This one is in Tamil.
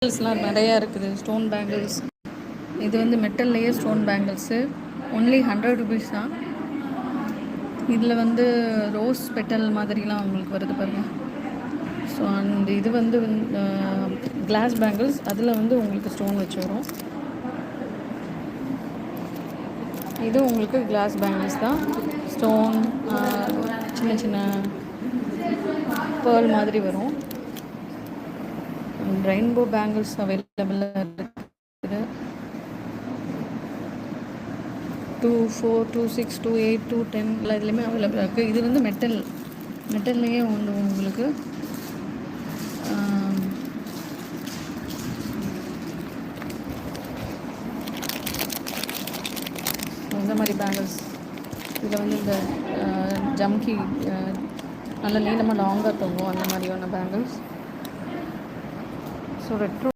பேங்கிள்ஸ்லாம் நிறையா இருக்குது. Stone bangles. இது வந்து மெட்டல்லையே ஸ்டோன் பேங்கிள்ஸு. ஒன்லி 100 ருபீஸ் தான். இதில் வந்து ரோஸ் பெட்டல் மாதிரிலாம் உங்களுக்கு வருது பாருங்கள். ஸோ அந்த இது வந்து கிளாஸ் பேங்கிள்ஸ். அதில் வந்து உங்களுக்கு ஸ்டோன் வச்சு வரும். இது உங்களுக்கு கிளாஸ் பேங்கிள்ஸ் தான். ஸ்டோன் சின்ன சின்ன பேர்ல் மாதிரி வரும். ரெயின்போ பேங்கிள்ஸ் அவைலபிளாக இருக்குது. 2, 4, 2, 6, 2, 8, 2, 10 எல்லாம் இதுலேயுமே அவைலபிளாக இருக்குது. இது வந்து மெட்டல்லையே ஒன்று உங்களுக்கு இந்த மாதிரி பேங்கிள்ஸ். இதில் வந்து இந்த ஜம்கி நல்ல நீளமாக லாங்காக தொங்கும் அந்த மாதிரியான பேங்கிள்ஸ். So retro